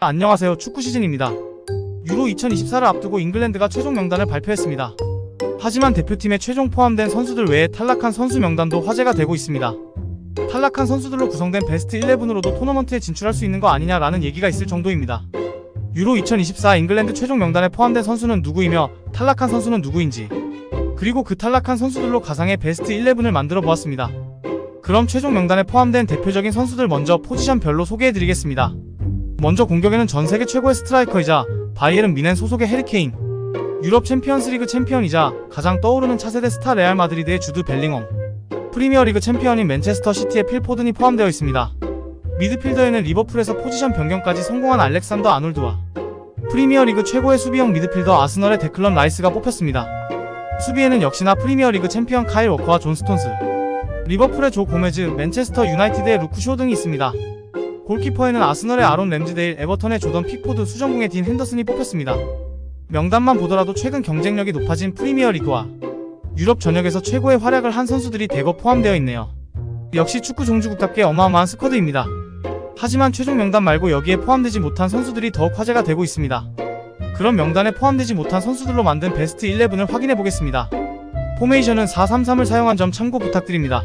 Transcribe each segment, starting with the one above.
안녕하세요. 축구 시즌입니다. 유로 2024를 앞두고 잉글랜드가 최종 명단을 발표했습니다. 하지만 대표팀에 최종 포함된 선수들 외에 탈락한 선수 명단도 화제가 되고 있습니다. 탈락한 선수들로 구성된 베스트 11으로도 토너먼트에 진출할 수 있는 거 아니냐라는 얘기가 있을 정도입니다. 유로 2024 잉글랜드 최종 명단에 포함된 선수는 누구이며 탈락한 선수는 누구인지, 그리고 그 탈락한 선수들로 가상의 베스트 11을 만들어 보았습니다. 그럼 최종 명단에 포함된 대표적인 선수들 먼저 포지션별로 소개해드리겠습니다. 먼저 공격에는 전세계 최고의 스트라이커이자 바이에른 뮌헨 소속의 해리 케인, 유럽 챔피언스리그 챔피언이자 가장 떠오르는 차세대 스타 레알 마드리드의 주드 벨링엄, 프리미어리그 챔피언인 맨체스터 시티의 필 포든이 포함되어 있습니다. 미드필더에는 리버풀에서 포지션 변경까지 성공한 알렉산더 아놀드와 프리미어리그 최고의 수비형 미드필더 아스널의 데클런 라이스가 뽑혔습니다. 수비에는 역시나 프리미어리그 챔피언 카일 워커와 존 스톤스, 리버풀의 조 고메즈, 맨체스터 유나이티드의 루크 쇼 등이 있습니다. 골키퍼에는 아스널의 아론 램즈데일, 에버턴의 조던 픽포드, 수정궁의 딘 핸더슨이 뽑혔습니다. 명단만 보더라도 최근 경쟁력이 높아진 프리미어리그와 유럽 전역에서 최고의 활약을 한 선수들이 대거 포함되어 있네요. 역시 축구 종주국답게 어마어마한 스쿼드입니다. 하지만 최종 명단 말고 여기에 포함되지 못한 선수들이 더욱 화제가 되고 있습니다. 그런 명단에 포함되지 못한 선수들로 만든 베스트 11을 확인해보겠습니다. 포메이션은 4-3-3을 사용한 점 참고 부탁드립니다.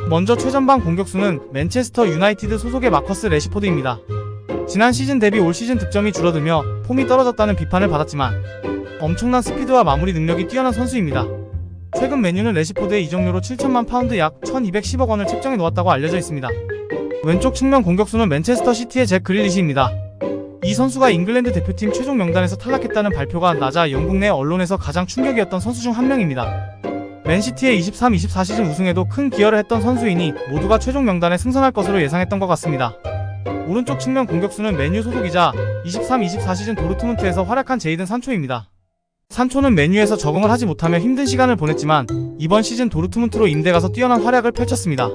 먼저 최전방 공격수는 맨체스터 유나이티드 소속의 마커스 레시포드입니다. 지난 시즌 대비 올 시즌 득점이 줄어들며 폼이 떨어졌다는 비판을 받았지만 엄청난 스피드와 마무리 능력이 뛰어난 선수입니다. 최근 맨유는 레시포드의 이적료로 7천만 파운드 약 1210억 원을 책정해 놓았다고 알려져 있습니다. 왼쪽 측면 공격수는 맨체스터 시티의 잭 그릴리시입니다. 이 선수가 잉글랜드 대표팀 최종 명단에서 탈락했다는 발표가 나자 영국 내 언론에서 가장 충격이었던 선수 중 한 명입니다. 맨시티의 23-24 시즌 우승에도 큰 기여를 했던 선수이니 모두가 최종 명단에 승선할 것으로 예상했던 것 같습니다. 오른쪽 측면 공격수는 맨유 소속이자 23-24 시즌 도르트문트에서 활약한 제이든 산초입니다. 산초는 맨유에서 적응을 하지 못하며 힘든 시간을 보냈지만 이번 시즌 도르트문트로 임대 가서 뛰어난 활약을 펼쳤습니다.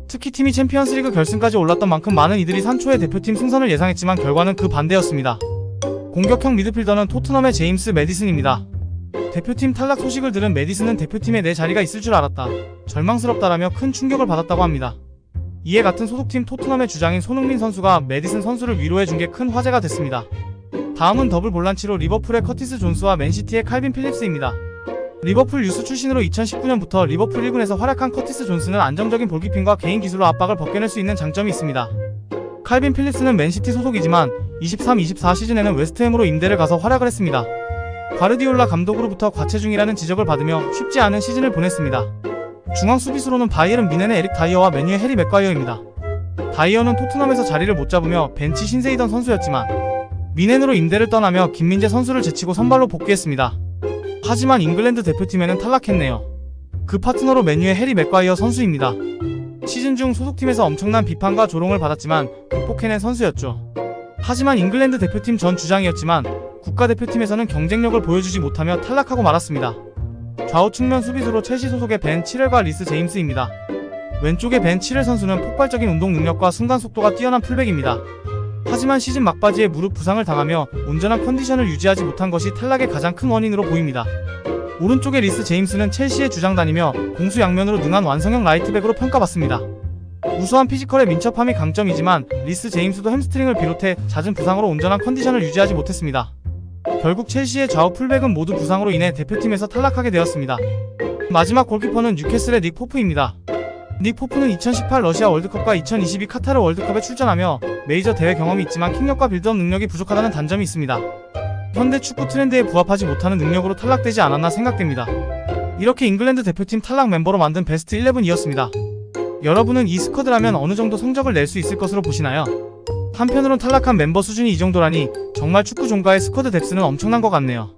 특히 팀이 챔피언스리그 결승까지 올랐던 만큼 많은 이들이 산초의 대표팀 승선을 예상했지만 결과는 그 반대였습니다. 공격형 미드필더는 토트넘의 제임스 매디슨입니다. 대표팀 탈락 소식을 들은 매디슨은 대표팀에 내 자리가 있을 줄 알았다, 절망스럽다라며 큰 충격을 받았다고 합니다. 이에 같은 소속팀 토트넘의 주장인 손흥민 선수가 매디슨 선수를 위로해준 게 큰 화제가 됐습니다. 다음은 더블 볼란치로 리버풀의 커티스 존스와 맨시티의 칼빈 필립스입니다. 리버풀 유스 출신으로 2019년부터 리버풀 1군에서 활약한 커티스 존스는 안정적인 볼키핑과 개인 기술로 압박을 벗겨낼 수 있는 장점이 있습니다. 칼빈 필립스는 맨시티 소속이지만 23-24 시즌에는 웨스트햄으로 임대를 가서 활약을 했습니다. 과르디올라 감독으로부터 과체중이라는 지적을 받으며 쉽지 않은 시즌을 보냈습니다. 중앙 수비수로는 바이에른 뮌헨의 에릭 다이어와 맨유의 해리 맥과이어입니다. 다이어는 토트넘에서 자리를 못 잡으며 벤치 신세이던 선수였지만 뮌헨으로 임대를 떠나며 김민재 선수를 제치고 선발로 복귀했습니다. 하지만 잉글랜드 대표팀에는 탈락했네요. 그 파트너로 맨유의 해리 맥과이어 선수입니다. 시즌 중 소속팀에서 엄청난 비판과 조롱을 받았지만 극복해낸 선수였죠. 하지만 잉글랜드 대표팀 전 주장이었지만 국가대표팀에서는 경쟁력을 보여주지 못하며 탈락하고 말았습니다. 좌우 측면 수비수로 첼시 소속의 벤 치렐과 리스 제임스입니다. 왼쪽의 벤 치렐 선수는 폭발적인 운동 능력과 순간 속도가 뛰어난 풀백입니다. 하지만 시즌 막바지에 무릎 부상을 당하며 온전한 컨디션을 유지하지 못한 것이 탈락의 가장 큰 원인으로 보입니다. 오른쪽의 리스 제임스는 첼시의 주장단이며 공수 양면으로 능한 완성형 라이트백으로 평가받습니다. 우수한 피지컬의 민첩함이 강점이지만 리스 제임스도 햄스트링을 비롯해 잦은 부상으로 온전한 컨디션을 유지하지 못했습니다. 결국 첼시의 좌우 풀백은 모두 부상으로 인해 대표팀에서 탈락하게 되었습니다. 마지막 골키퍼는 뉴캐슬의 닉 포프입니다. 닉 포프는 2018 러시아 월드컵과 2022 카타르 월드컵에 출전하며 메이저 대회 경험이 있지만 킥력과 빌드업 능력이 부족하다는 단점이 있습니다. 현대 축구 트렌드에 부합하지 못하는 능력으로 탈락되지 않았나 생각됩니다. 이렇게 잉글랜드 대표팀 탈락 멤버로 만든 베스트 11이었습니다. 여러분은 이 스쿼드라면 어느 정도 성적을 낼 수 있을 것으로 보시나요? 한편으론 탈락한 멤버 수준이 이 정도라니 정말 축구 종가의 스쿼드 뎁스는 엄청난 것 같네요.